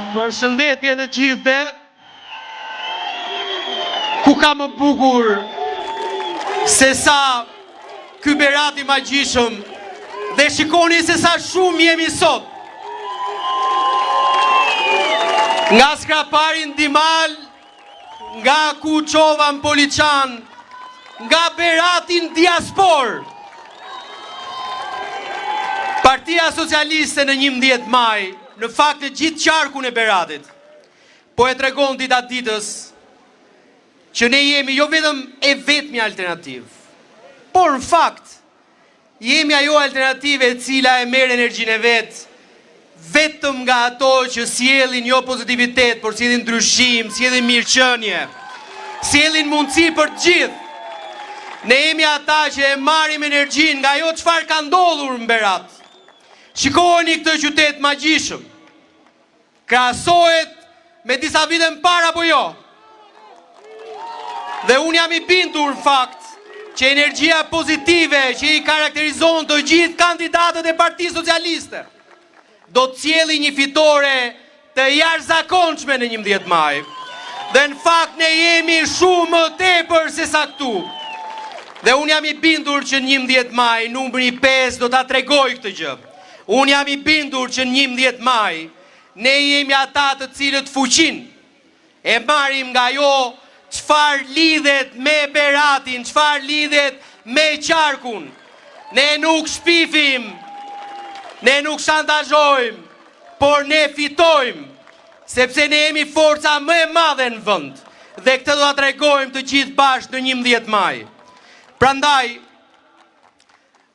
Përshëndetje të gjithëve, ku ka më bukur se sa ky berat i magjishëm, dhe shikoni se sa shumë jemi sot. Nga Skraparin Dimal, nga Kuçova në Poliçan, nga Beratin Diaspor. Partia Socialiste në 11 maj, në fakt në gjithë qarkun e Beratit, po e tregon dita ditës që ne jemi jo vetëm e vetmi alternativë, por në fakt jemi ajo alternativë e cila e merr energjinë e vet vetëm nga ato që sjellin jo pozitivitet, por sjellin ndryshim, sjellin mirëqenie, sjellin mundësi për të gjithë. Ne jemi ata që e marrim energjinë nga ajo çfarë ka ndodhur në Berat. Shikoni këtë qytet magjishëm. Krahasohet me disa vite më parë apo jo? Dhe unë jam i bindur në fakt që energjia pozitive që i karakterizon të gjithë kandidatët e Partisë Socialiste do të sjellë një fitore të jashtëzakonshme në 11 maj. Dhe në fakt ne jemi shumë më tepër se sa këtu. Dhe unë jam i bindur që në 11 maj numri 5 do ta tregoj këtë gjë. Unë jam i bindur që në 11 maj ne jemi ata të cilët fuqin e marrim nga jo çfarë lidhet me Beratin, çfarë lidhet me qarkun. Ne nuk shpifim, ne nuk shantazhojmë, por ne fitojmë, sepse ne jemi forca më e madhe në vend. Dhe këtë do ta tregojmë të gjithë bashkë në 11 maj. Prandaj,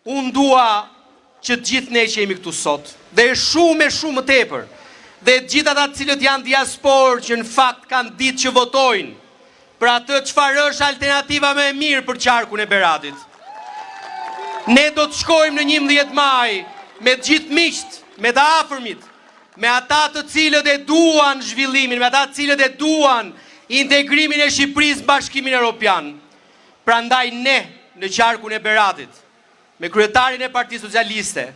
unë dua që të gjithë ne që jemi këtu sot, dhe shumë më tepër, dhe gjithë ata të cilët janë diaspor që në fakt kanë ditë që votojnë për atë çfarë është alternativa më e mirë për qarkun e Beratit. Ne do të shkojmë në 11 maj me të gjithë miqt, me të afërmit, me ata të cilët e duan zhvillimin, me ata të cilët e duan integrimin e Shqipërisë në Bashkimin Evropian. Prandaj ne në qarkun e Beratit, me kryetarin e Partisë Socialiste,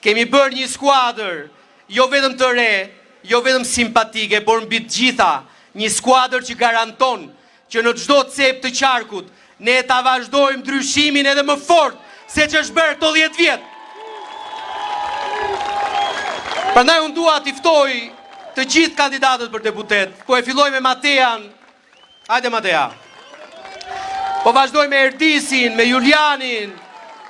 kemi bërë një skuadër jo vetëm të re, jo vetëm simpatike, por mbi të gjitha një skuadër që garanton që në çdo cep të qarkut ne ta vazhdojmë ndryshimin edhe më fort se që është bërë këto 10 vjet. Prandaj unë dua t'i ftoj të gjithë kandidatët për deputet, po e filloj me Matean. Hajde Matea. Po vazhdoj me Erdisin, me Julianin,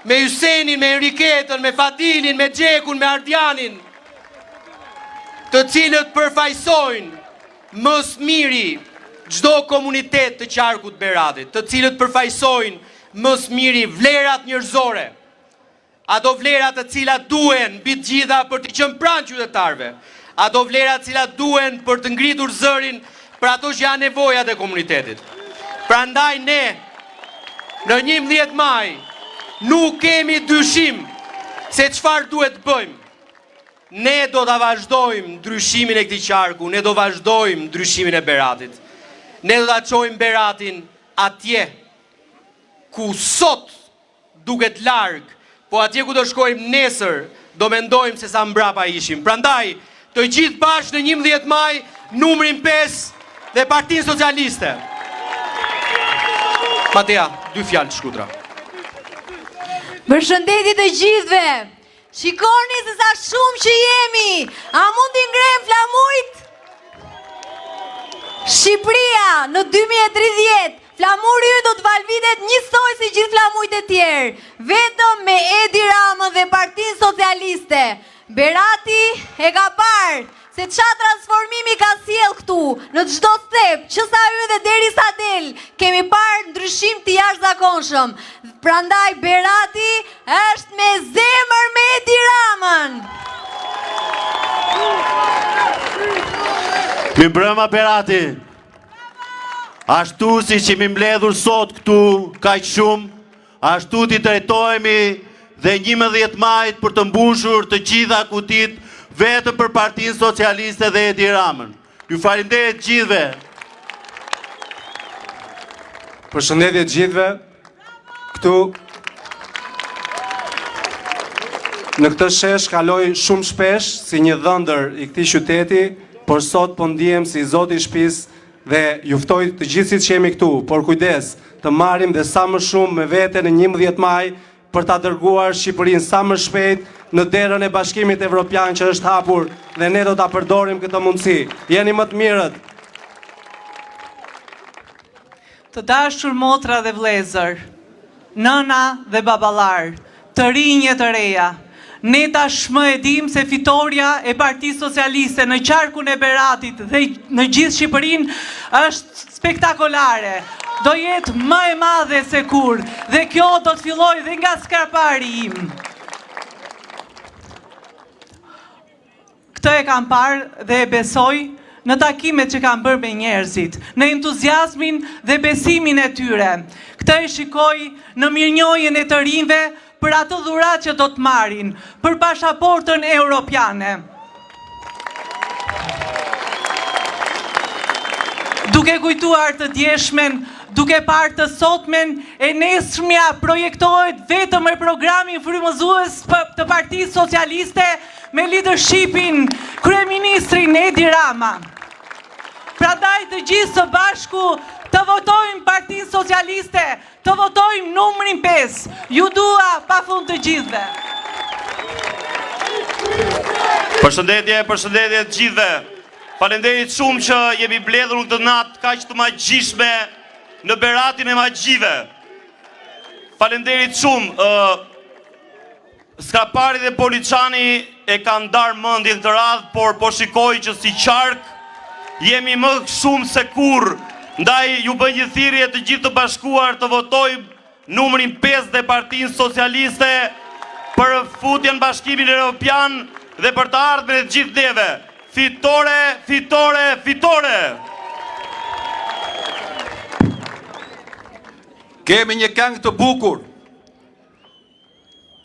me Ysenin, me Enriketën, me Fadilin, me Xhekun, me Ardianin, të cilët përfaqësojnë më së miri çdo komunitet të qarkut Beratit, të cilët përfaqësojnë më së miri vlerat njerëzore, ato vlerat të cilat duhen mbi të gjitha për të qenë pranë qytetarëve, ato vlerat të cilat duhen për të ngritur zërin për ato që janë nevojat e komunitetit. Prandaj ne në 11 maj nuk kemi dyshim se çfarë duhet të bëjmë. Ne do ta vazhdojmë ndryshimin e këtij qarku, ne do vazhdojmë ndryshimin e Beratit. Ne do ta çojmë Beratin atje ku sot duket larg, po atje ku do shkojmë nesër, do mendojmë se sa mbrapa ishim. Prandaj, të gjithë bashkë në 11 maj, numrin 5 dhe Partinë Socialiste. Matea, 2 fjalë të shkurtra. Përshëndetje të gjithëve. Shikoni se sa shumë që jemi. A mund t'i ngrem flamujt? Shqipëria në 2030, flamuri do të valvitet njësoj si gjithë flamujt e tjerë, vetëm me Edi Ramën dhe Partinë Socialiste. Berati e ka parë se qa transformimi ka sjell këtu, në çdo step, që sa hyj dhe deri sa del, kemi parë ndryshim të jashtëzakonshëm. Prandaj Berati është me zemër me Edi Ramën. Mirëmbrëma Berati. Ashtu si që mi mbledhur sot këtu kaq shumë, ashtu t'i drejtohemi dhe 11 majt për të mbushur të gjitha kutit vetëm për Partinë Socialiste dhe Edi Ramën. Ju faleminderit gjithëve. Përshëndetje gjithëve. Këtu në këtë shesh kaloj shumë shpesh si një dhëndër i këtij qyteti por sot po ndihem si zoti i shtëpisë dhe ju ftoj të gjithë që jemi këtu, por kujdes, të marrim dhe sa më shumë me vete në 11 maj për ta dërguar Shqipërinë sa më shpejt në derën e Bashkimit Evropian që është hapur dhe ne do ta përdorim këtë mundësi. Jeni më të mirët. Të dashur motra dhe vlezër, nëna dhe baballar, të rinj e të reja, ne tashmë e dim se fitoria e Partisë Socialiste në qarkun e Beratit dhe në gjithë Shqipërinë është spektakolare. Do jetë më e madhe se kur dhe kjo do të filloj dhe nga skarpari im. Këtë e kam parë dhe e besoj në takimet që kam bërë me njerëzit, në entuziazmin dhe besimin e tyre. Këtë e shikoj në mirënjohjen e të rinjve për atë dhurat që do të marrin, për pasaportën europiane. Duke kujtuar të djeshmen, duke parë të sotmen, e nesërmja projektohet vetëm e programin frymëzues të Partisë Socialiste me leadershipin kryeministrin Edi Rama. Prandaj të gjithë së bashku të votojmë Partinë Socialiste, të votojmë numrin 5. Ju dua pafund të gjithëve. Përshëndetje të gjithëve. Faleminderit shumë që jemi mbledhur në këtë natë kaq të magjishme në Beratin e magjive. Faleminderit shumë. Skrapari dhe Poliçani e kanë ndarë mendjen të radhë, por po shikoj që si qark jemi më shumë se kurrë. Ndaj ju bëj një thirrje të gjithë të bashkuar të votojmë numrin 5 dhe Partinë Socialiste për futjen në Bashkimin Evropian dhe për të ardhmen e të gjithë neve. Fitore, fitore, fitore! Kemi një këngë të bukur.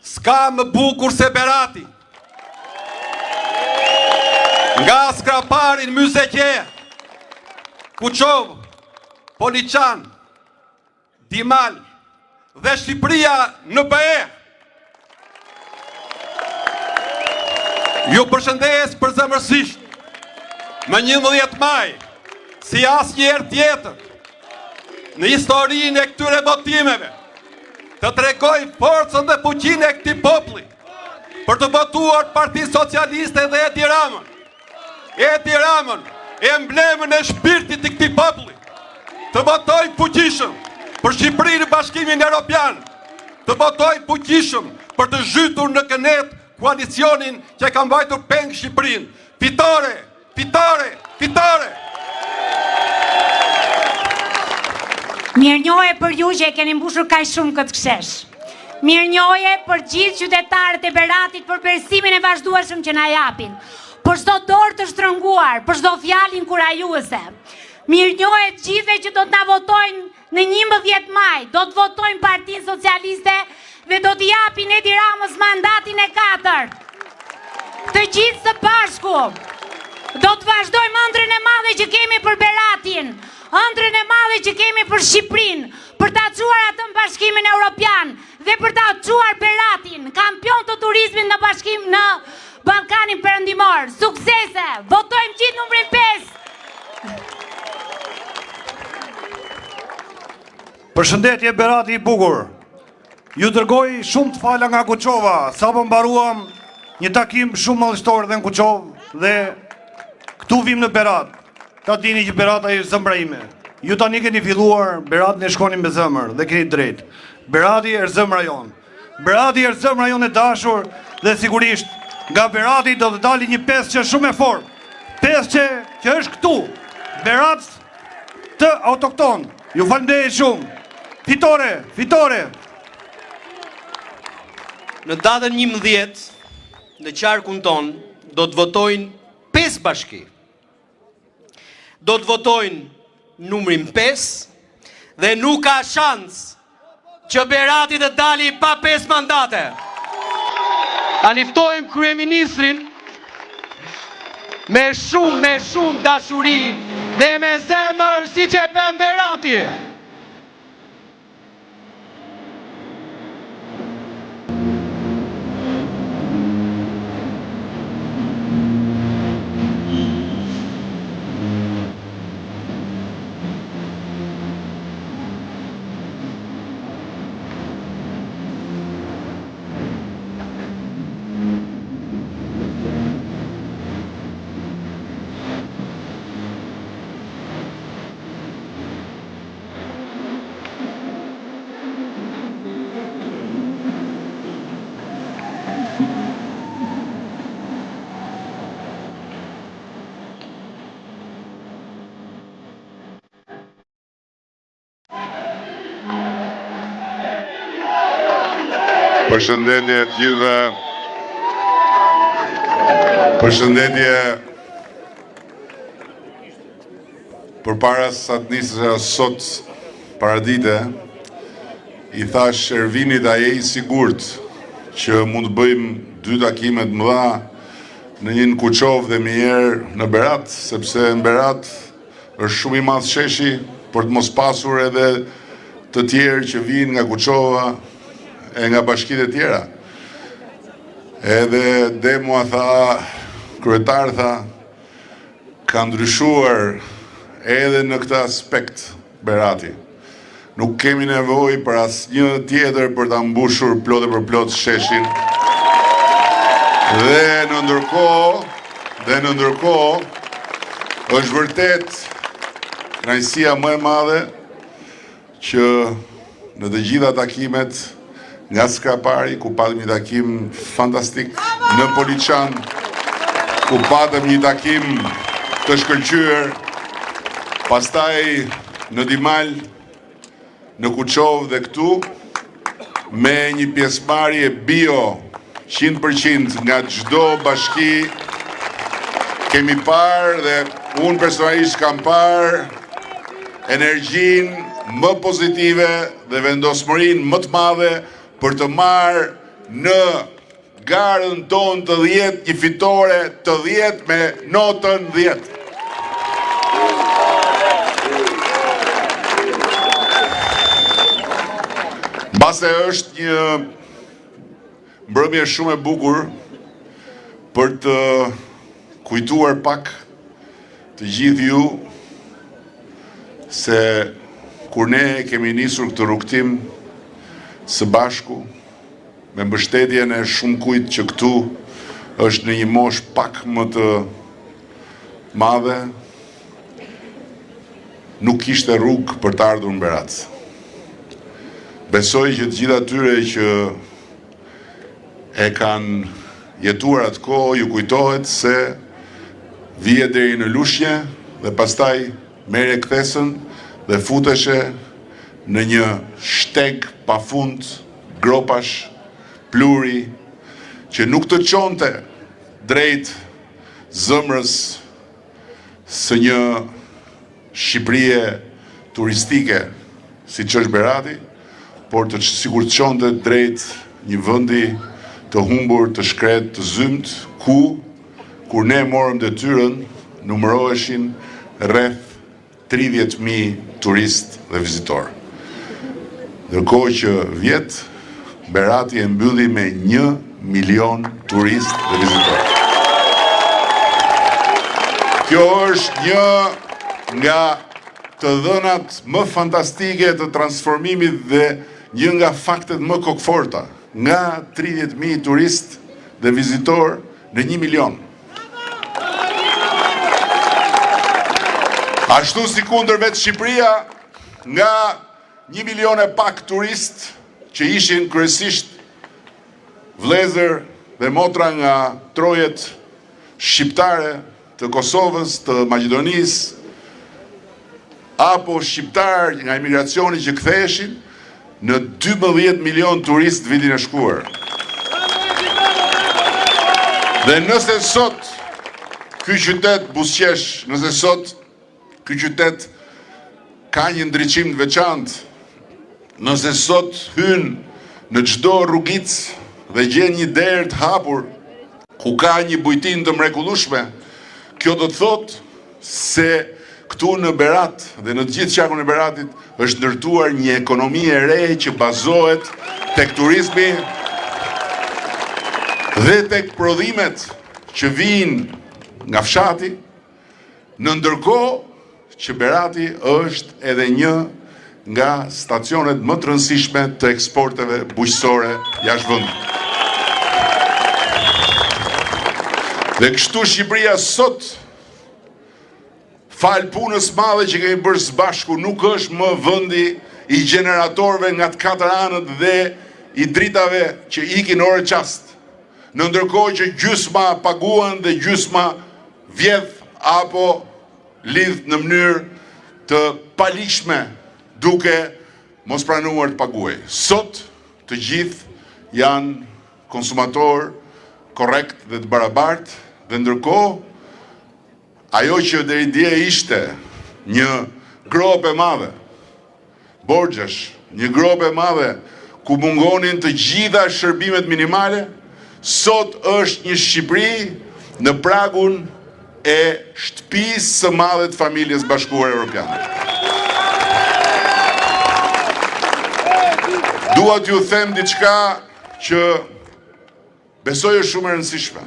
S'ka më bukur se Berati. Nga Skraparin, Myzeqe, Kuçov, Poliçan, Dimal dhe Shqipëria në BE. Ju përshëndes përzemërsisht më 11 maj, si asnjëherë tjetër në historinë e këtyre votimeve, të tregoj forcën dhe fuqinë e këtij populli për të votuar Partinë Socialiste dhe Edi Ramën. Edi Ramën, emblemën e shpirtit të këtij populli. Të votoj fuqishëm për Shqipërinë në Bashkimin Evropian. Të votoj fuqishëm për të zhytur në kënet koalicionin që ka mbajtur peng Shqipërinë. Fitore, fitore, fitore! Mirënjohje për ju që e keni mbushur kaq shumë këtë këshesh. Mirënjohje për gjithë qytetarët e Beratit për besimin e vazhdueshëm që na japin, për çdo dorë të shtrënguar, për çdo fjalë inkurajuese. Mirënjohje të gjithëve që do të na votojnë në 11 maj, do të votojnë Partinë Socialiste dhe do t'i japin Edi Ramës mandatin e 4. Të gjithë së bashku do të vazhdojmë ëndrrën e madhe që kemi për Beratin, ëndrrën e madhe që kemi për Shqipërinë, për ta çuar atë në Bashkimin Evropian dhe për ta çuar Beratin kampion të turizmit në Ballkanin Perëndimor. Suksese! Votojmë gjithë numrin 5. Përshëndetje Berati i bukur. Ju dërgoj shumë të fala nga Kuçova, sapo mbaruam një takim shumë mallështor dhe në Kuçov dhe këtu vim në Berat. Ta dini që Berata është zemra ime. Ju tani keni filluar Beratin e shkoni me zemër dhe keni drejt. Berati është zemra jonë. Berati është zemra jonë e dashur dhe sigurisht nga Berati do të dali një pesë që është shumë e fortë. Pesë që është këtu. Berat të autokton. Ju falenderoj shumë. Fitore, fitore. Në datën 11, në qarkun ton, do të votojnë 5 bashki. Do të votojnë numrin 5 dhe nuk ka shans që Berati të dali pa 5 mandate. Ta njoftojmë kryeministrin me shumë dashuri dhe me zemër si që bën Berati. Përshëndetje të gjithëve. Përshëndetje. Përpara sa të nisë sot paradite, i thash Ervinit a je i sigurt që mund të bëjmë 2 takime të mëdha në një në Kuçov dhe mjerë në Berat, sepse në Berat është shumë i madh sheshi për të mos pasur edhe të tjerë që vinë nga Kuçova e nga bashkitë e tjera. Edhe Demo tha, kryetar tha, ka ndryshuar edhe në këtë aspekt Berati. Nuk kemi nevojë për asnjë tjetër për ta mbushur plot e për plot sheshin. Dhe në ndërkohë është vërtet kënaqësia më e madhe që në të gjitha takimet nga Skapari, ku patëm një takim fantastik, në Poliçan, ku patëm një takim të shkëlqyer, pastaj në Dimal, në Kuçov dhe këtu, me një pjesëmarrje bio 100% nga çdo bashki, kemi parë dhe unë personalisht kam parë energjinë më pozitive dhe vendosmërinë më të madhe për të marrë në garën tonë të 10 një fitore të 10 me notën 10. Mbase është një mbrëmje shumë e bukur për të kujtuar pak të gjithë ju se kur ne kemi nisur këtë rrugtim së bashku, me mbështetjen e shumë kujt që këtu është në një moshë pak më të madhe, nuk kishte rrugë për të ardhur në Berat. Besoj që të gjitha atyre që e kanë jetuar atë kohë ju kujtohet se vije deri në Lushje dhe pastaj merre kthesën dhe futeshe në një shteg pafund, gropash, pluri, që nuk të çonte drejt zëmrës së një Shqipërie turistike si që është Berati, por të sigur të çonte drejt një vendi të humbur, të shkret, të zymt, kur ne morëm detyrën, numëroheshin rreth 30.000 turist dhe vizitor. Ndërkohë që vjet, Berati e mbylli me 1 milion turist dhe vizitor. Kjo është një nga të dhënat më fantastike të transformimit dhe një nga faktet më kokforta, nga 30.000 turist dhe vizitor në 1 milion. Ashtu si kundër vetë Shqipëria, nga 1 milion e pak turist që ishin kryesisht vlezër dhe motra nga trojet shqiptare të Kosovës, të Maqedonisë, apo shqiptar nga emigracioni që ktheheshin, në 12 milion turist vitin e shkuar. Dhe nëse sot ky qytet buzëqesh, nëse sot ky qytet ka një ndriçim të veçantë, nëse sot hyn në çdo rrugicë dhe gjen një derë të hapur ku ka një bujtin të mrekullueshme, kjo do të thotë se këtu në Berat dhe në të gjithë qarkun e Beratit është ndërtuar një ekonomi e re që bazohet tek turizmi dhe tek prodhimet që vijnë nga fshati, në ndërkohë që Berati është edhe një nga stacionet më të rëndësishme të eksporteve bujqësore jashtë vendit. Dhe kështu Shqipëria sot, fal punës madhe që kemi bërë së bashku, nuk është më vendi i generatorëve nga të 4 anët dhe i dritave që ikin orë qast. Në ndërkohë që gjysma paguan dhe gjysma vjedh apo lidh në mënyrë të palishme duke mos pranuar të paguaj. Sot të gjithë janë konsumator korrekt dhe të barabartë, dhe ndërkohë ajo që deri dje ishte një grop e madhe, borxhesh, një grop e madhe ku mungonin të gjitha shërbimet minimale, sot është një Shqipëri në pragun e shtëpisë së madhe të familjes bashkuar evropiane. Dua t'ju them diçka që besoj është shumë e rëndësishme.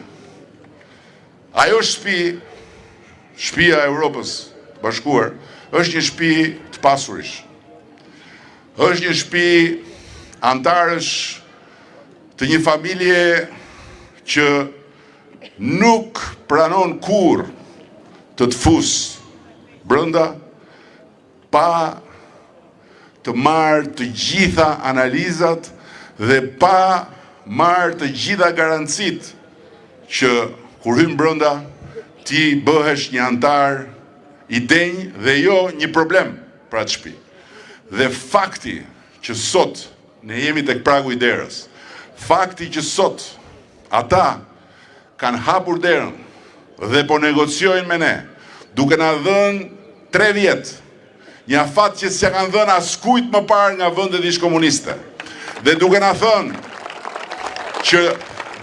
Ajo shtëpi, shtëpia e Evropës bashkuar, është një shtëpi të pasurish. Është një shtëpi antarësh të një familje që nuk pranon kur të fusë brenda pa të marrë të gjitha analizat dhe pa marrë të gjitha garancit që kur hyn brenda ti bëhesh një antar i denj dhe jo një problem për atë shtëpi. Dhe fakti që sot ne jemi tek pragu i derës, fakti që sot ata kanë hapur derën dhe po negociojnë me ne, duke na dhënë 3 vjet, një afat që s'ja kanë dhënë askujt më parë nga vendet ish komuniste, dhe duke na thënë që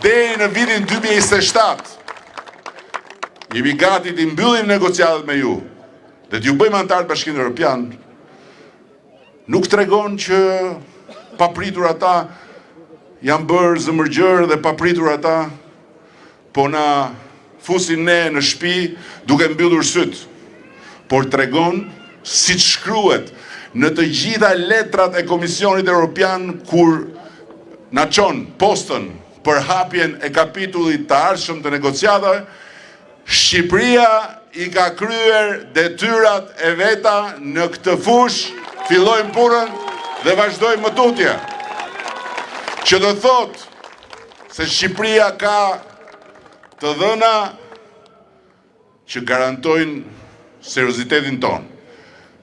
deri në vitin 2027 jemi gati të mbyllim negociatat me ju dhe t'ju bëjmë antar të Bashkimit Evropian, nuk tregon që papritur ata janë bërë zëmërgjër dhe papritur ata po na fusin ne në shtëpi duke mbyllur syt, por tregon siç shkruhet në të gjitha letrat e Komisionit Evropian kur na çon postën për hapjen e kapitullit të ardhshëm të negociatave, Shqipëria i ka kryer detyrat e veta në këtë fushë, fillojmë punën dhe vazhdojmë më tutje. Që do thot se Shqipëria ka të dhëna që garantojnë seriozitetin ton.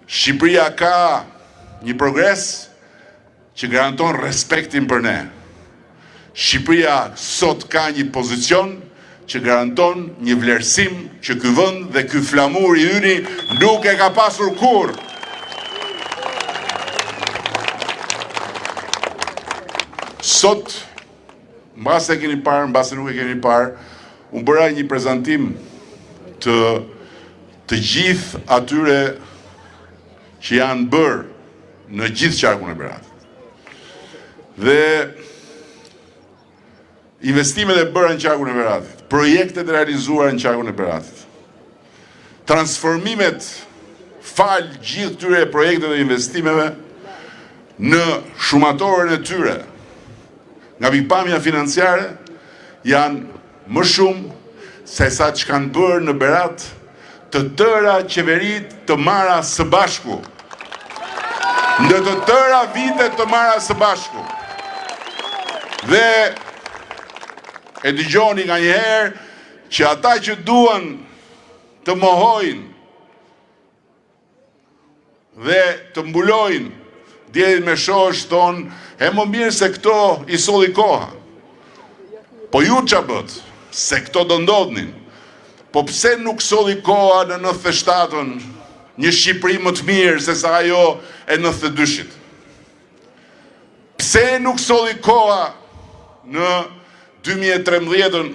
Shqipëria ka një progres që garanton respektin për ne. Shqipëria sot ka një pozicion që garanton një vlerësim që ky vend dhe ky flamur i yni nuk e ka pasur kurrë. Sot, mbase e keni parë, mbase nuk e keni parë, unë bëra një prezantim të gjithë atyre që janë bërë në gjithë qarkun e Beratit. Dhe investimet e bëra në qarkun e Beratit, projektet realizuar në qarkun e Beratit, transformimet falë gjithë tyre projektet dhe investimeve në shumatorën e tyre, nga pikpamja financiare, janë më shumë se sa që kanë bërë në Berat të tëra qeverit të marra së bashku. Në të tëra vitet të marra së bashku. Dhe e dëgjoni nga njëherë që ata që duan të mohojnë dhe të mbulojnë djedhin me shosh tonë, e më mirë se këto i solli koha. Po ju qa bët, se këto do ndodhnin. Po pse nuk solli koha në 97-ën një Shqipëri më të mirë se sa ajo e 92-shit? Pse nuk solli koha në 2013-ën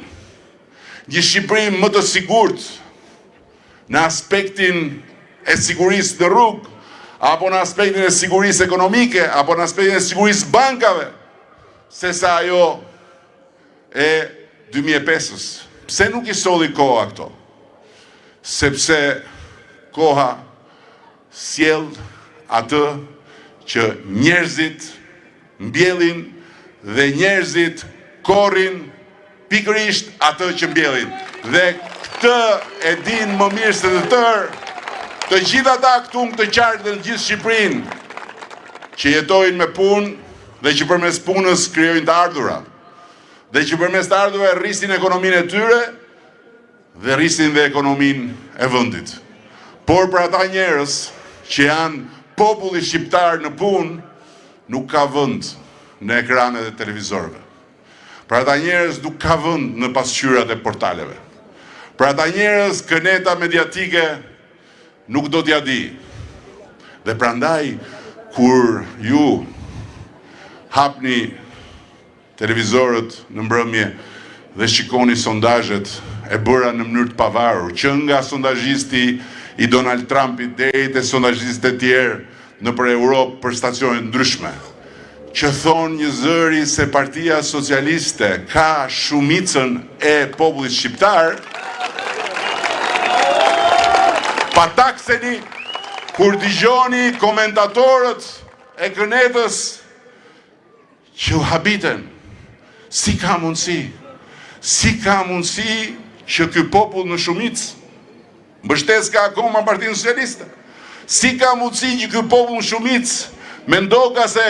një Shqipëri më të sigurt në aspektin e sigurisë në rrugë, apo në aspektin e sigurisë ekonomike, apo në aspektin e sigurisë bankave, se sa ajo e 2005-ës. Pse nuk i solli koha këto? Sepse koha sjell atë që njerëzit mbjellin dhe njerëzit korrin pikërisht atë që mbjellin. Dhe këtë e din më mirë se të tërë të gjitha ata këtu në këtë qark dhe në gjithë Shqipërinë që jetojnë me punë dhe që përmes punës krijojnë të ardhura dhe që përmes të ardhurave rrisin ekonominë e tyre dhe rrisin dhe ekonominë e vendit. Por për ata njerëz që janë populli shqiptar në punë, nuk ka vend në ekranet e televizorëve. Për ata njerëz nuk ka vend në pasqyrat e portaleve. Për ata njerëz këneta mediatike nuk do t'ja di. Dhe prandaj kur ju hapni televizorët në mbrëmje dhe shikoni sondazhet e bëra në mënyrë të pavarur, që nga sondazhisti i Donald Trumpit deri te sondazhistët e tjerë nëpër Europë për stacione ndryshme, që thonë një zëri se Partia Socialiste ka shumicën e popullit shqiptar, pa takseni kur dëgjoni komentatorët e kënetës që u habiten. Si ka mundësi që ky popull në shumicë mbështes ka akoma Partinë Socialiste? Si ka mundësi që ky popull në shumicë mendon ka se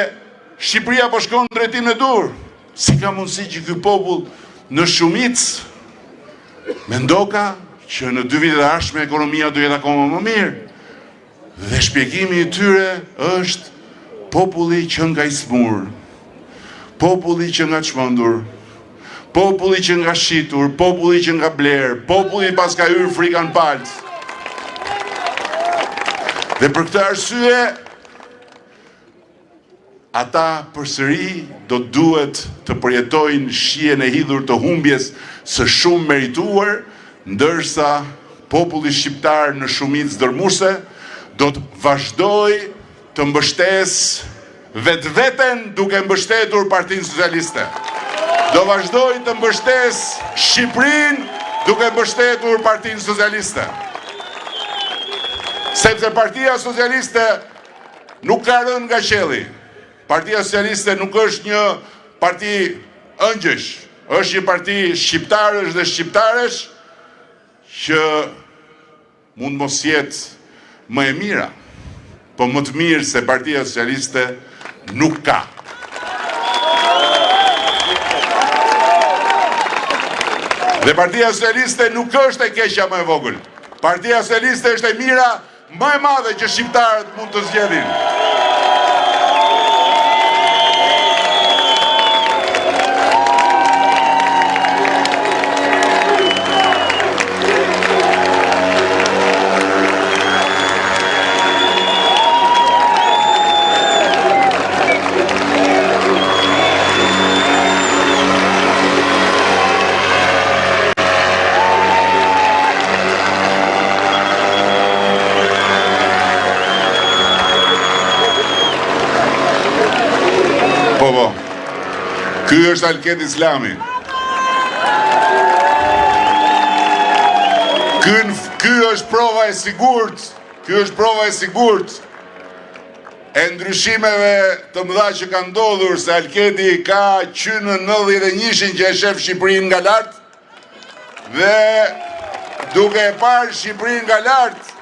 Shqipëria po shkon në drejtim në dur? Si ka mundësi që ky popull në shumicë mendon ka që në 2 vitet e ardhshme ekonomia do jetë akoma më mirë? Dhe shpjegimi i tyre është populli që nga i smur, populli që nga çmendur, populli që nga shitur, populli që nga bler, populli pas ka hyrë frika në palc. Dhe për këtë arsye, ata përsëri do duhet të përjetojnë shihen e hidhur të humbjes së shumë merituar, ndërsa populli shqiptar në shumicë dërmuese do të vazhdoj të mbështes vetveten duke mbështetur Partinë Socialiste. Do vazhdoj të mbështes Shqipërinë duke mbështetur Partinë Socialiste. Sepse Partia Socialiste nuk ka rënë nga qielli. Partia Socialiste nuk është një parti ëngjësh, është një parti shqiptarësh dhe shqiptaresh që mund mos jetë më e mira, po më të mirë se Partia Socialiste nuk ka. Dhe Partia Socialiste nuk është e keqja më e vogël. Partia Socialiste është e mira më e madhe që shqiptarët mund të zgjedhin. Po. Ky është Alket Islami. Ky është prova e sigurt. Ky është prova e sigurt e ndryshimeve të mëdha që kanë ndodhur, se Alketi ka qenë në 91-shin që e shef Shqipërinë nga lart, dhe duke e parë Shqipërinë nga lart,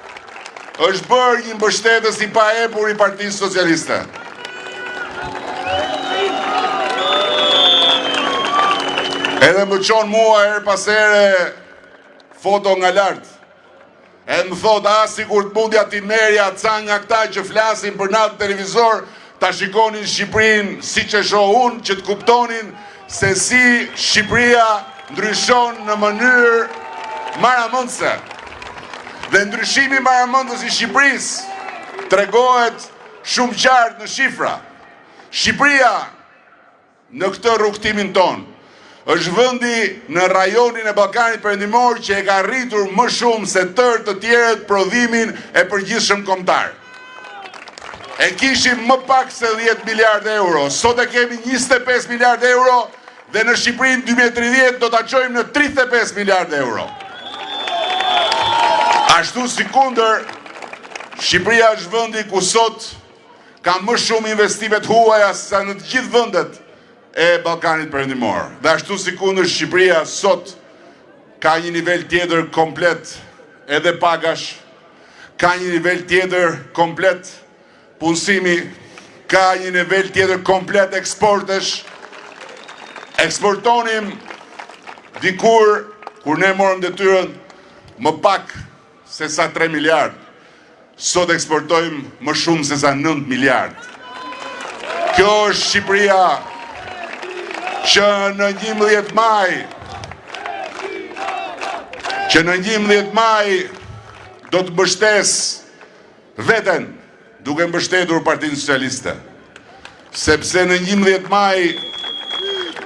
është bërë një mbështetës i paepur i Partisë Socialiste. Edhe më qonë mua her pas here foto nga lartë. Edhe më thot, sikur të mundja ti merja ca nga këta që flasin për natë televizor, ta shikonin Shqipërinë si që shoh unë, që të kuptonin se si Shqipëria ndryshon në mënyrë maramëndse. Dhe ndryshimi maramëndës i Shqipërisë tregohet shumë qartë në shifra. Shqipëria në këtë rrugtimin tonë është vendi në rajonin e Ballkanit Perëndimor që e ka rritur më shumë se tërë të tjerët prodhimin e përgjithshëm kombëtar. E kishim më pak se 10 miliardë euro, sot e kemi 25 miliardë euro dhe në Shqipërinë 2030 do ta çojmë në 35 miliardë euro. Ashtu sikundër, Shqipëria është vendi ku sot ka më shumë investime të huaja sa në të gjithë vendet e Ballkanit Perëndimor. Dhe ashtu sikundër, Shqipëria sot ka një nivel tjetër komplet edhe pagash, ka një nivel tjetër komplet punësimi, ka një nivel tjetër komplet eksportesh. Eksportonim dikur, kur ne morëm detyrën, më pak se sa 3 miliardë. Sot eksportojmë më shumë se sa 9 miliardë. Kjo është Shqipëria që në 11 maj do të mbështes veten duke mbështetur Partinë Socialiste. Sepse në 11 maj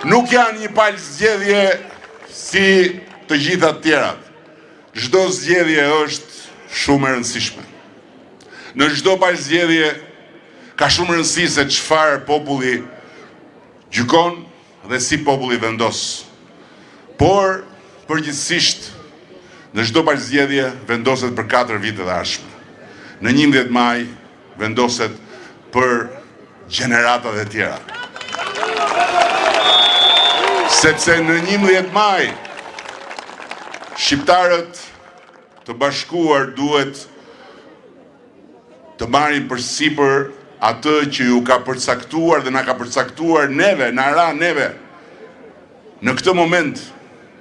nuk janë një palë zgjedhje si të gjitha të tjerat. Çdo zgjedhje është shumë e rëndësishme. Në çdo palë zgjedhje ka shumë rëndësi se çfarë populli gjykon dhe si populli vendos. Por përgjithsisht në çdo palë zgjedhje vendoset për 4 vite të ardhshme. Në 11 maj vendoset për gjeneratat e tjera. Sepse në 11 maj shqiptarët të bashkuar duhet të marrin përsipër atë që ju ka përcaktuar dhe na ka përcaktuar neve, na ra neve. Në këtë moment,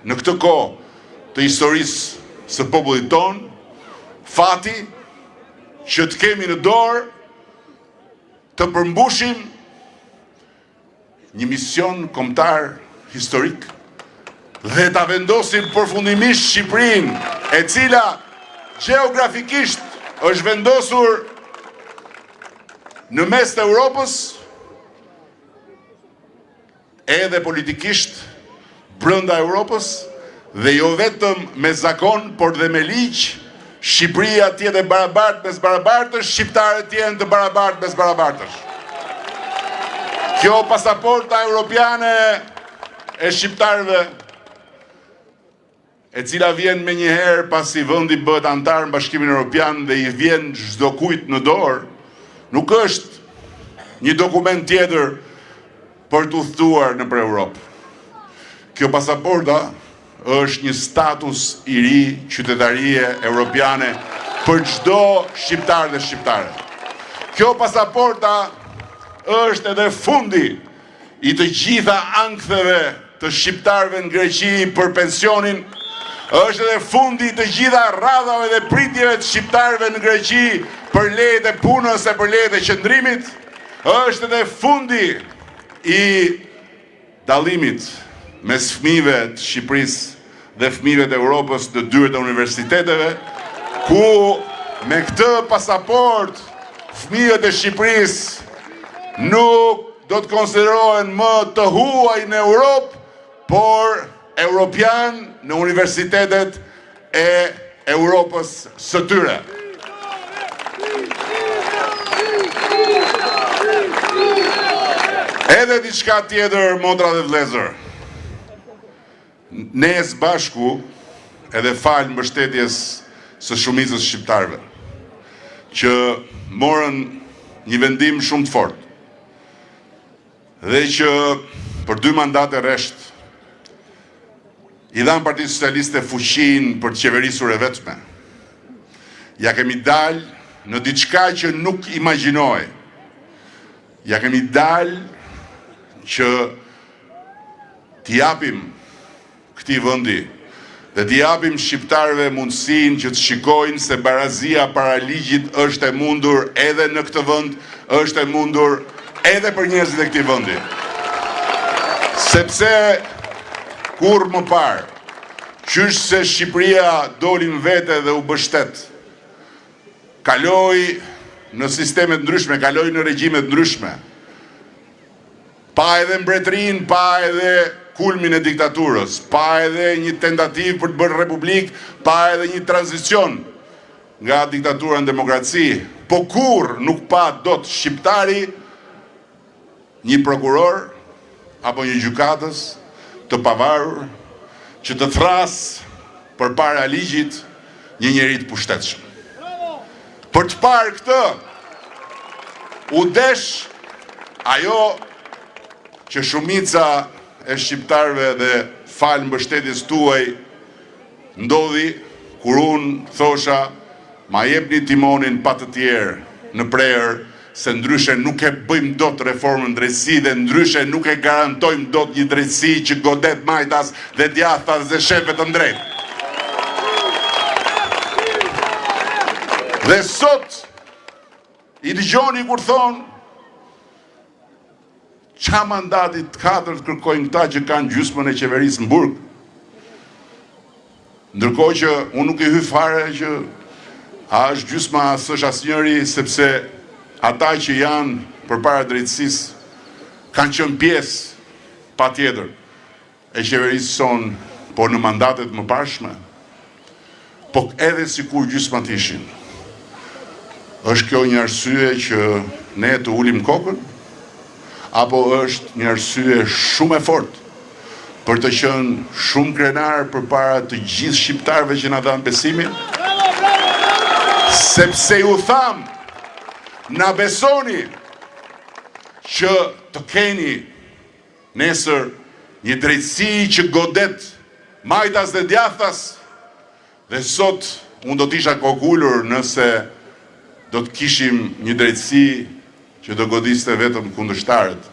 në këtë kohë të historisë së popullit ton, fati që të kemi në dorë të përmbushim një mision kombëtar historik dhe ta vendosim përfundimisht Shqipërinë, e cila gjeografikisht është vendosur në mes të Europës, edhe politikisht brenda Europës, dhe jo vetëm me zakon, por dhe me ligj. Shqipëria tjetë e barabartë mes barabartësh, shqiptarët tjenë të barabartë mes barabartësh. Kjo pasaporta europiane e shqiptarëve, e cila vjen me njëherë pasi vendi bëhet antar në Bashkimin Evropian dhe i vjen çdo kujt në dorë, nuk është një dokument tjetër për të udhëtuar nëpër Europë. Kjo pasaporta është një status i ri qytetarie europiane për çdo shqiptar dhe shqiptare. Kjo pasaporta është edhe fundi i të gjitha anktheve të shqiptarëve në Greqi për pensionin, është edhe fundi i të gjitha radhave dhe pritjeve të shqiptarëve në Greqi për lejet e punës e për lejet e qëndrimit, është edhe fundi i dallimit mes fëmijëve të Shqipërisë dhe fëmijëve të Europës në dyert e universiteteve, ku me këtë pasaport fëmijët e Shqipërisë nuk do të konsiderohen më të huaj në Europë, por europian në universitetet e Europës së tyre. Edhe diçka tjetër, motra dhe vëllezër. Ne së bashku, edhe falë mbështetjes së shumicës shqiptarëve, që morën një vendim shumë të fortë, dhe që për 2 mandate rresht i dhanë Partisë Socialiste fuqinë për të qeverisur e vetme. Ja kemi dalë në diçka që nuk imagjinoj. Ja kemi dalë që t'i japim këtij vendi dhe t'i japim shqiptarëve mundësinë që të shikojnë se barazia para ligjit është e mundur edhe në këtë vend, është e mundur edhe për njerëzit e këtij vendi. Sepse kur më parë, qysh se Shqipëria doli në vete dhe u bështet, kaloi në sistemet ndryshme, kaloi në regjimet ndryshme, pa edhe mbretërinë, pa edhe kulmin e diktaturës, pa edhe një tentativë për të bërë republikë, pa edhe një tranzicion nga diktatura në demokraci, po kur nuk pa dot shqiptari një prokuror apo një gjykatës të pavarur që të thrasë përpara ligjit një njeri të pushtetshëm. Për të parë këtë, u desh ajo që shumica e shqiptarëve dhe falë mbështetjes tuaj ndodhi kur unë thosha ma jepni timonin pa të tjerë në prerë, se ndryshe nuk e bëjmë dot reformën drejtësi dhe ndryshe nuk e garantojmë dot një drejtësi që godet majtas dhe djathtas dhe shefet të drejtë. Dhe sot i dëgjoni kur thonë Qa mandatit 4 kërkojnë këta që kanë gjysmën e qeverisë në burg? Ndërkohë që unë nuk i hy fare që a është gjysma s'është asnjëri, sepse ata që janë përpara drejtësisë kanë qenë pjesë patjetër e qeverisë sonë, po në mandatet më parshme. Po edhe sikur gjysma të ishin, është kjo një arsye që ne të ulim kokën, apo është një arsye shumë e fortë për të qenë shumë krenar përpara të gjithë shqiptarëve që na dhanë besimin? Sepse ju tham, na besoni që të keni nesër një drejtësi që godet majtas dhe djathtas, dhe sot unë do t'isha kokullur nëse do të kishim një drejtësi që do godiste vetëm kundërshtarët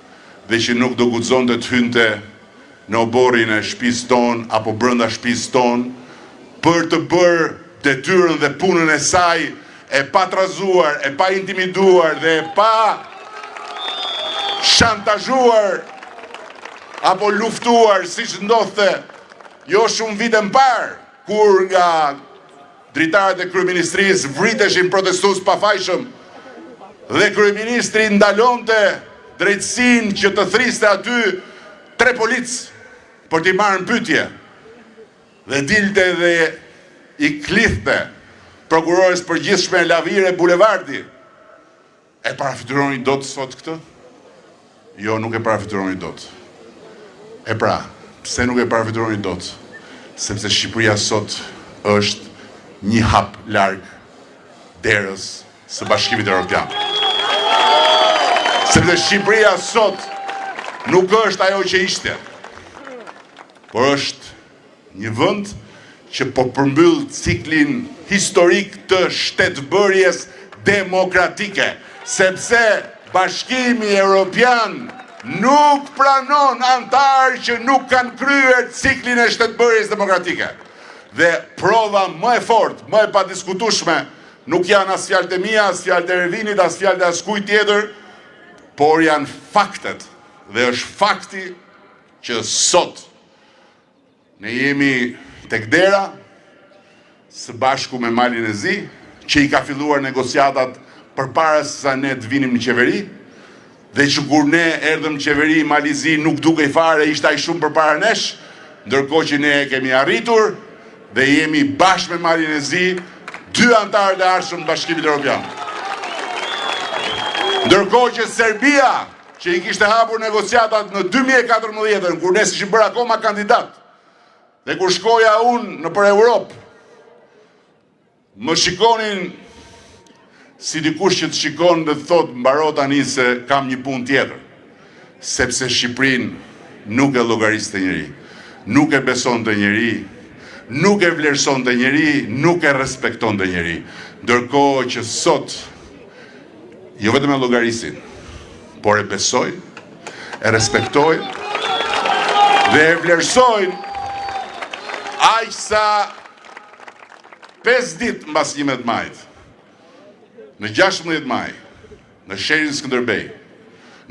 dhe që nuk do guxonte të hynte në oborrin e shtëpisë tonë apo brenda shtëpisë tonë për të bërë detyrën dhe punën e saj e pa trazuar, e pa intimiduar dhe e pa shantazhuar apo luftuar siç ndodhte jo shumë vite më parë, kur nga dritarët e kryeministrisë vriteshin protestues pafajshëm dhe kryeministri ndalonte drejtësinë që të thriste aty 3 policë për t'i marrë në pyetje dhe dilte dhe i klithte prokurores përgjithshme Lavire Bulevardi. E parafityroni dot sot këtë? Jo, nuk e parafityroni dot. E pra, pse nuk e parafityroni dot? Sepse Shqipëria sot është një hap larg derës së Bashkimit Evropian. Sepse Shqipëria sot nuk është ajo që ishte, por është një vend që po përmbyll ciklin historik të shtetbërjes demokratike, sepse Bashkimi Evropian nuk pranon antarë që nuk kanë kryer ciklin e shtetbërjes demokratike. Dhe prova më e fortë, më e padiskutueshme, nuk janë as fjalët e mia, as fjalët e Ervinit, as fjalët e askujt tjetër, por janë faktet. Dhe është fakti që sot ne jemi tek dera së bashku me Malin e Zi, që i ka filluar negociatat përpara se sa ne të vinim në qeveri, dhe që kur ne erdhëm në qeveri, Mali Zi nuk dukej fare, ishte ai shumë përpara nesh, ndërkohë që ne e kemi arritur dhe jemi bashkë me Malin e Zi, 2 antarë të arshëm të Bashkimit Evropian. Ndërkohë që Serbia, që i kishte hapur negociatat në 2014, kur ne s'ishim bërë akoma kandidat, dhe kur shkoja unë në për Europë, më shikonin si dikush që të shikon dhe të thot mbaro tani se kam një punë tjetër, sepse Shqipërinë nuk e llogariste njëri, nuk e besonte njëri, nuk e vlerësonte njëri, nuk e respektonte njëri. Ndërkohë që sot jo vetëm e llogarisin, por e besojnë, e respektojnë dhe e vlerësojnë, aq sa 5 ditë mbas 11 majit, në 16 maj, në sherin Skënderbej,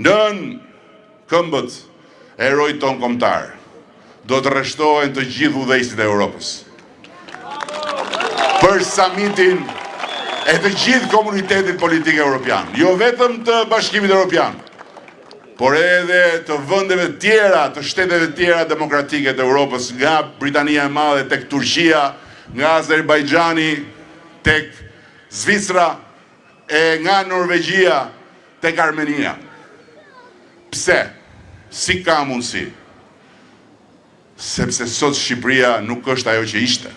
nën këmbët e herojit ton kombëtar, do të rreshtohen të gjithë udhëheqësit e Europës. Për samitin e të gjithë komunitetit politik evropian, jo vetëm të Bashkimit Evropian, por edhe të vendeve tjera, të shteteve tjera demokratike të Europës, nga Britania e Madhe tek Turqia, nga Azerbajxhani tek Zvicra, e nga Norvegjia tek Armenia. Pse? Si ka mundësi? Sepse sot Shqipëria nuk është ajo që ishte.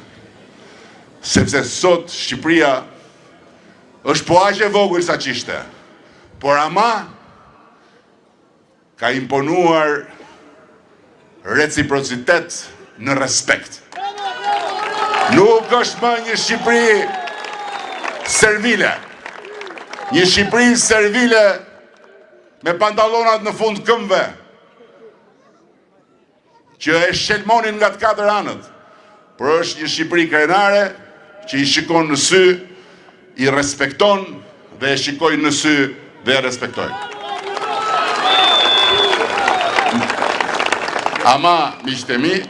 Sepse sot Shqipëria është po aq e vogël sa që ishte, por ama ka imponuar reciprocitet në respekt. Nuk është më një Shqipëri servile. Një Shqipëri servile me pantallonat në fund këmbëve, që e shelmonin nga të 4 anët, por është një Shqipëri krenare që i shikon në sy, i respekton dhe e shikojnë në sy dhe e respektojnë. Ama, miqtemi,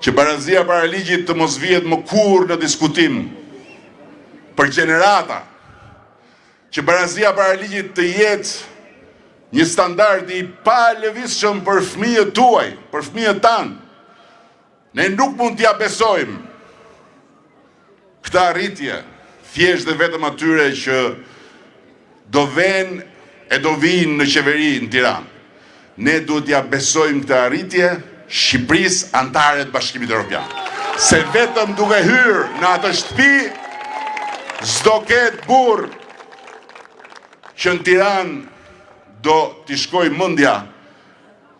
që barazia para ligjit të mos vihet më kur në diskutim për gjenerata, që barazia para ligjit të jetë një standard i pa lëvizshëm për fëmijët tuaj, për fëmijët tanë. Ne nuk mund t'ja besojmë këta arritje, thjesht dhe vetëm atyre që do ven e do vinë në qeveri në Tiranë. Ne duhet t'ja besojmë këta arritje Shqipërisë antare të Bashkimit Evropian. Se vetëm duke hyrë në atë shtëpi, s'do ketë burr që në Tiranë do t'i shkoj mendja,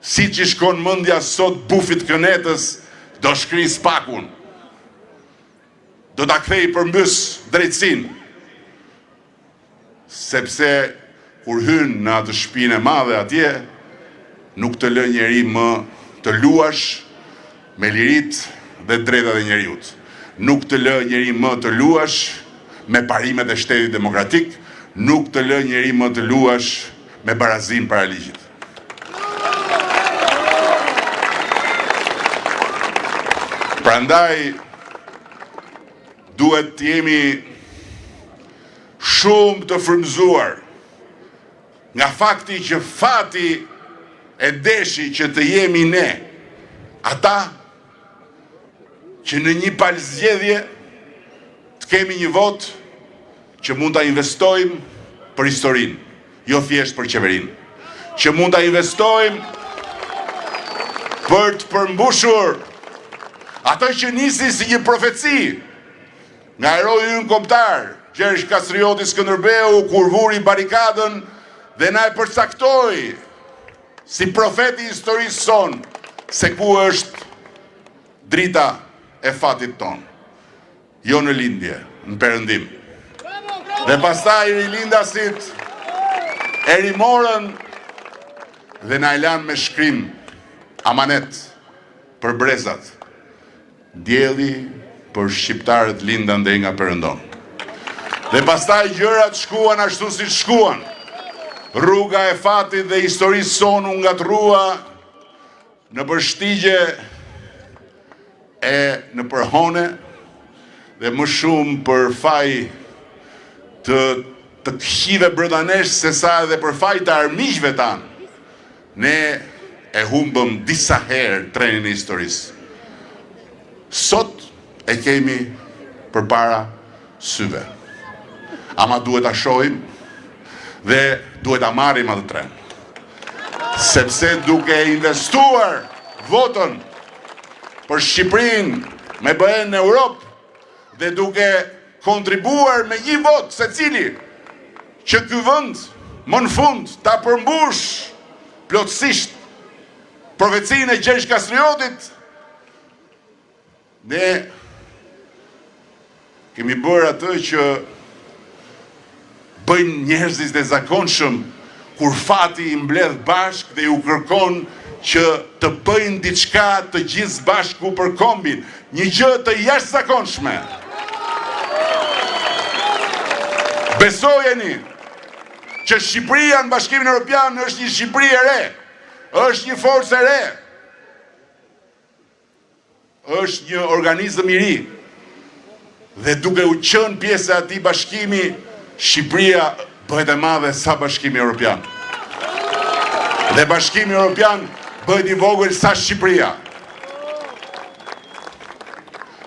si që shkon mendja sot bufit Kënetës, do shkri spakun, do t'a kthej përmbys drejtësinë, sepse kur hyn në atë shtëpinë e madhe atje, nuk të lë njeri më të luash me liritë dhe drejtat e njeriut. Nuk të lë njeri më të luash me parimet e shtetit demokratik, nuk të lë njeri më të luash me barazin para ligjit. Prandaj, duhet të jemi shumë të frymëzuar nga fakti që fati e deshi që të jemi ne, ata që në një palë zgjedhje të kemi një vot që mund ta investojmë për historinë, jo thjesht për qeverinë, që mund ta investojmë për të përmbushur ato që nisi si një profeci nga heroi ynë kombëtar, Gjergj Kastrioti Skënderbeu, kur vuri barikadën dhe na e përcaktoi si profeti i historisë sonë, se ku është drita e fatit tonë. Jo në lindje, në perëndim. Dhe pastaj rilindasit e rimorën dhe na e lanë me shkrim amanet për brezat. Dielli për shqiptarët lindan dhe nga perëndon. Dhe pastaj gjërat shkuan ashtu si shkuan. Rruga e fatit dhe historisë sonë u ngatrua në përshtigje e në përhone dhe më shumë për faj të këqive brëdanesh se sa edhe për faj të armiqve tanë. Ne e humbëm disa herë trenin e historisë. Sot e kemi përpara syve. Ama duhet ta shohim dhe duhet ta marrim atë tren. Sepse duke investuar votën për Shqipërinë me BE në Europë dhe duke kontribuar me një vot secili që ky vend më në fund ta përmbush plotësisht profecinë e Gjergj Kastriotit, ne kemi bërë atë që bëjnë njerëzit e zakonshëm kur fati i mbledh bashk dhe ju kërkon që të bëjnë diçka të gjithë bashku për kombin, një gjë të jashtëzakonshme. Besojeni që Shqipëria në Bashkimin Evropian është një Shqipëri e re, është një forcë e re, është një organizëm i ri, dhe duke u qenë pjesë e atij bashkimi, Shqipëria bëhet e madhe sa Bashkimi Evropian. Dhe Bashkimi Evropian bëhet i vogël sa Shqipëria.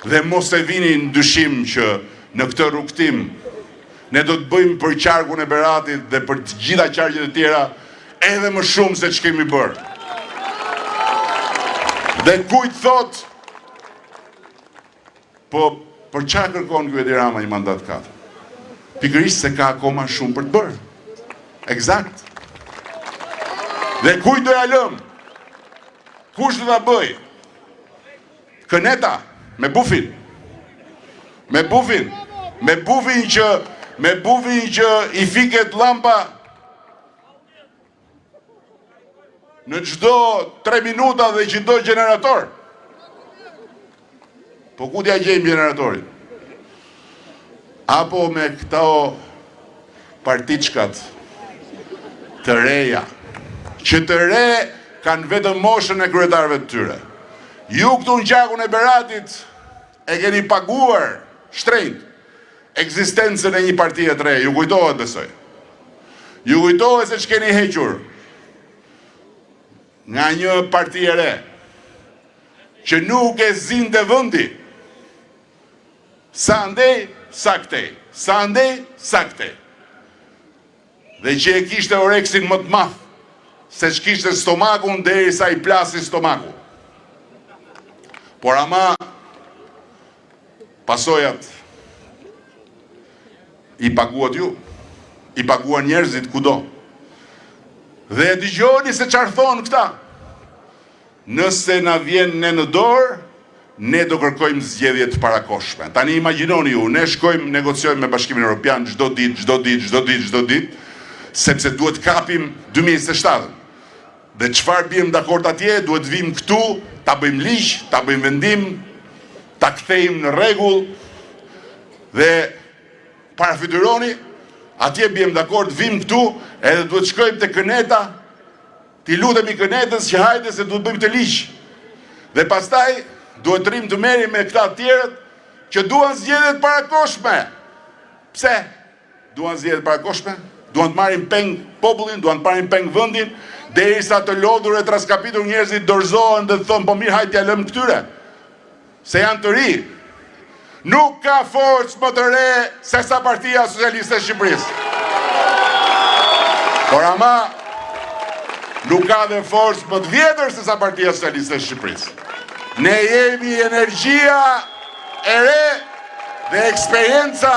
Dhe mos e vini në dyshim që në këtë rrugtim ne do të bëjmë për qarkun e Beratit dhe për të gjitha qarqet e tjera edhe më shumë se që kemi bërë. Dhe kujt thot, po për çfarë kërkon ky Edi Rama një mandat 4? Pikërisht se ka akoma shumë për të bërë. Eksakt. Dhe kujt do ja lëm? Kush do ta bëj? Këneta me bufin. Me bufin. Me bufin që i fiket lampa në çdo 3 minuta dhe çdo gjenerator. Po ku t'ja gjejmë generatorin? Apo me këto partiçkat të reja, që të re kanë vetëm moshën e kryetarëve të tyre. Ju këtu në gjakun e Beratit e keni paguar shtrenjt ekzistencën e një partie të re, ju kujtohet besoj. Ju kujtohet se që keni hequr nga një parti e re, që nuk e zinte vëndi, sa ndej, sa këtej, sa ndej, sa këtej. Dhe që e kishte oreksin më të math, se që kishte stomakun deri sa i plasi stomaku. Por ama, pasojat i paguat ju, i paguan njerëzit kudo. Dhe e dëgjoni se çfarë thonë këta. Nëse na vjen ne në dorë, ne do kërkojmë zgjedhje të parakoshme. Tani imagjinoni ju, ne shkojmë negociojmë me Bashkimin Evropian çdo ditë, sepse duhet kapim 2027. Dhe çfarë bjem dakord atje, duhet vim këtu, ta bëjmë ligj, ta bëjmë vendim, ta kthejmë në rregull dhe parafytyroni, atje bjem dakord, vim këtu, edhe duhet shkojmë të Këneta, t'i lutemi Kënetës që hajde se duhet bëjmë të ligj. Dhe pastaj duhet rrim të merrim me këta tjerët që duan zgjedhje të parakoshme. Pse? Duan zgjedhje të parakoshme? Duan të marrin peng popullin, duan të marrin peng vendin, derisa të lodhur e traskapitur njerëzit dorëzohen dhe thonë po mirë hajde t'ja lëm këtyre. Se janë të ri. Nuk ka forcë më të re se sa Partia Socialiste e Shqipërisë. Por ama nuk ka dhe forcë më të vjetër se sa Partia Socialiste e Shqipërisë. Ne jemi energjia e re dhe eksperienca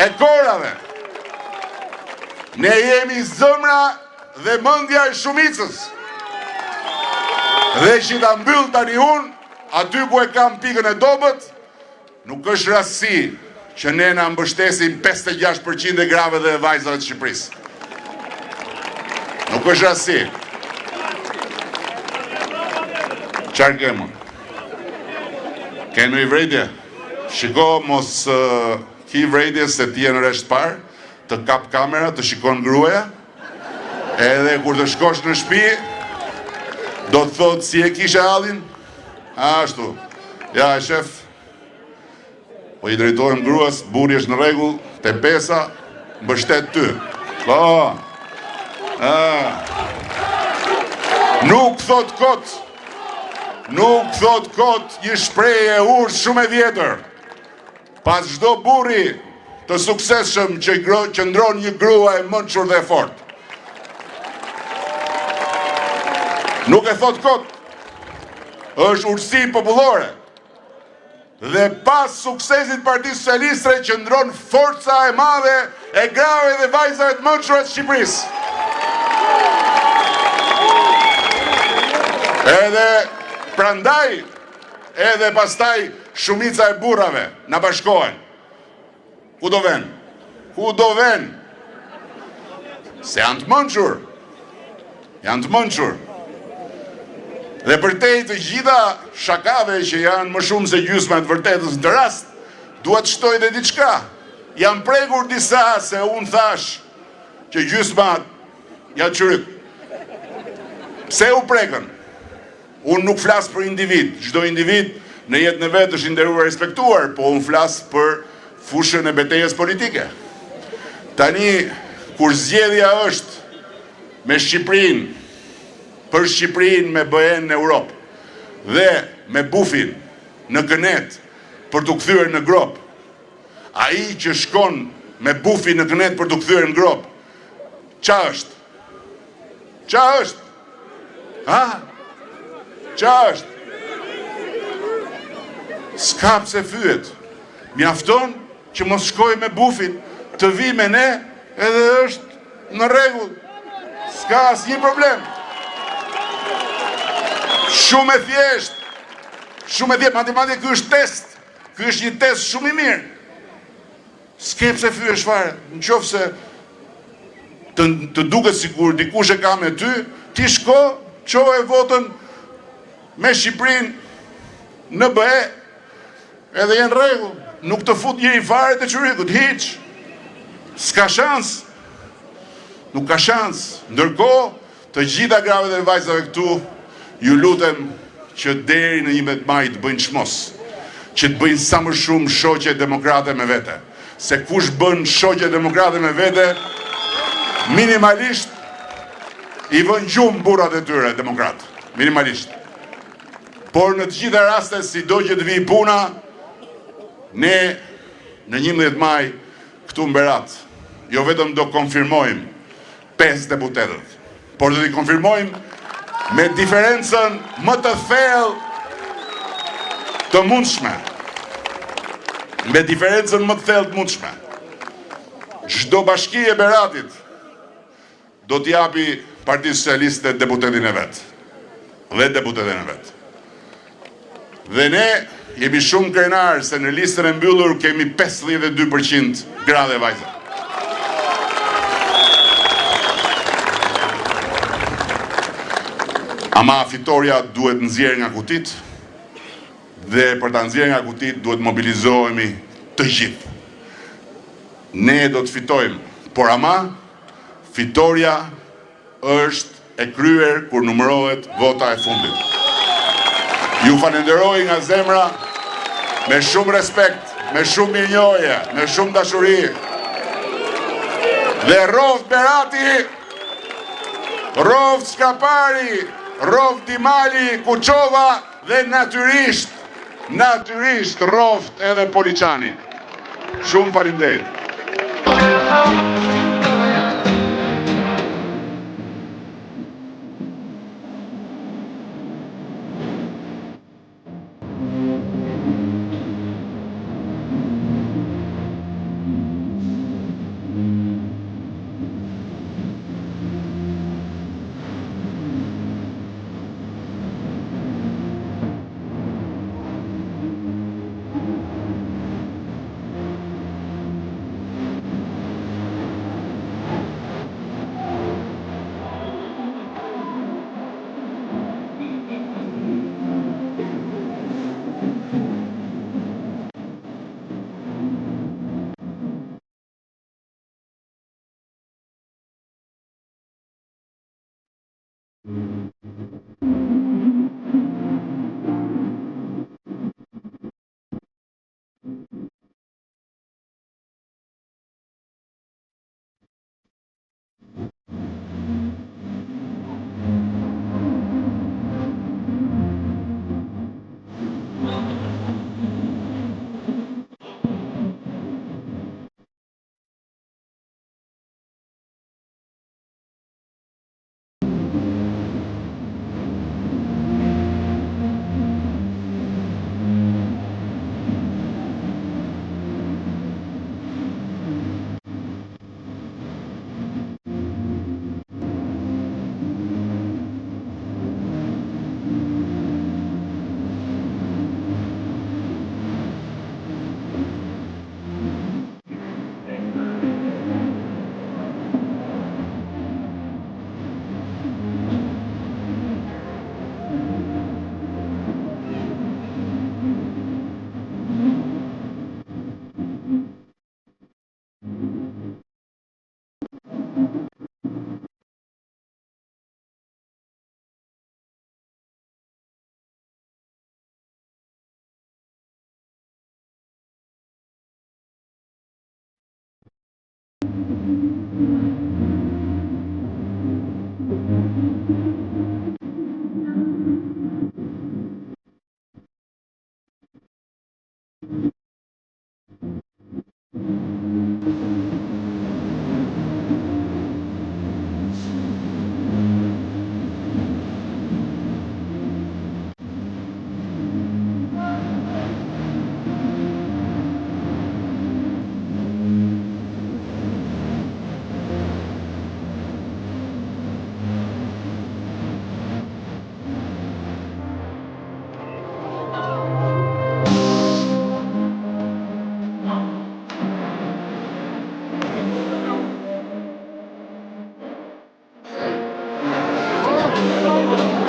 e korave. Ne jemi zëmra dhe mendja e shumicës. Dhe që ta mbyll tani unë, aty ku e kam pikën e dobët, nuk është rasti që ne na mbështesim 56% e grave dhe vajzave të Shqipërisë. Nuk është rasti. Qarë kemë? Kenu i vrejtje? Shiko, mos ki vrejtje se ti e në resht parë, të kap kamera, të shikon gruaja, edhe kur të shkosh në shtëpi, do të thotë si e kishe hallin? Ashtu. Ja, shef, po i drejtojmë gruas, burri është në rregull, te pesa, mbështet ty. Po. Nuk thot kot. Nuk thot kot një shprehje e urtë shumë e vjetër. Pas çdo burri të suksesshëm që qëndron një grua e mençur dhe e fortë. Nuk e thot kot. Është urtësi popullore. Dhe pas suksesit Partisë Socialiste qëndron forca e madhe e grave dhe vajzave të mençura të Shqipërisë. Edhe prandaj, edhe pastaj shumica e burrave na bashkohen. Ku do ven? Ku do ven? Se janë të mençur. Janë të mençur. Dhe përtej të gjitha shakave që janë më shumë se gjysma të vërtetës në të rast, duhet shtoj dhe diçka. Janë prekur disa se unë thash që gjysma janë qyryk. Pse u prekën? Unë nuk flasë për individ. Çdo individ në jetën e vetë është nderuar, respektuar, po unë flasë për fushën e betejës politike. Tani, kur zgjedhja është me Shqipërinë, për Shqipërinë me BE-n në Europë dhe me bufin në Kënet për të kthyer në grop, ai që shkon me bufin në Kënet për të kthyer në grop, qa është? Qa është? Ha? Qa është? S'ka pse fyet. Mjafton që mos shkoj me bufin, të vi me ne edhe është në rregull. S'ka asnjë problem. Shumë e thjesht. Shumë e thjesht. Madje ky është test. Ky është një test shumë i mirë. S'ke pse fyesh fare. Nëse të duket sikur dikush e ka me ty, ti shko, çoje votën me Shqipërinë në BE, edhe jenë rregull. Nuk të fut njëri fare të qyrikut, hiç. S'ka shans. Nuk ka shans. Ndërkohë, të gjitha grave dhe vajzave këtu, ju lutem që deri në 11 maj të bëjnë çmos, që të bëjnë sa më shumë shoqe demokrate me vete. Se kush bën shoqe demokrate me vete, minimalisht i vën gjumë burrat e tyre demokratë, minimalisht. Por në të gjitha rastet, sido që të vi puna, ne në 11 maj këtu në Berat, jo vetëm do konfirmojmë 5 deputetët, por do t'i konfirmojmë me diferencën më të thellë të mundshme. Me diferencën më të thellë të mundshme. Çdo bashki e Beratit do t'japi Partisë Socialiste deputetin e vet. Dhe deputetin e vet. Dhe ne jemi shumë krenarë se në listën e mbyllur kemi 52% gra dhe vajza. Ama fitoria duhet nxjerrë nga kutit, dhe për ta nxjerrë nga kutit duhet mobilizohemi të gjithë. Ne do të fitojmë, por ama fitoria është e kryer kur numërohet vota e fundit. Ju falenderoj nga zemra, me shumë respekt, me shumë mirënjohje, me shumë dashuri. Dhe Rovd Berati, Rovd Skapari, Rovd Dimali, Kuçova dhe natyrisht Rovd edhe Poliçani. Shumë faleminderit.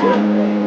Thank you.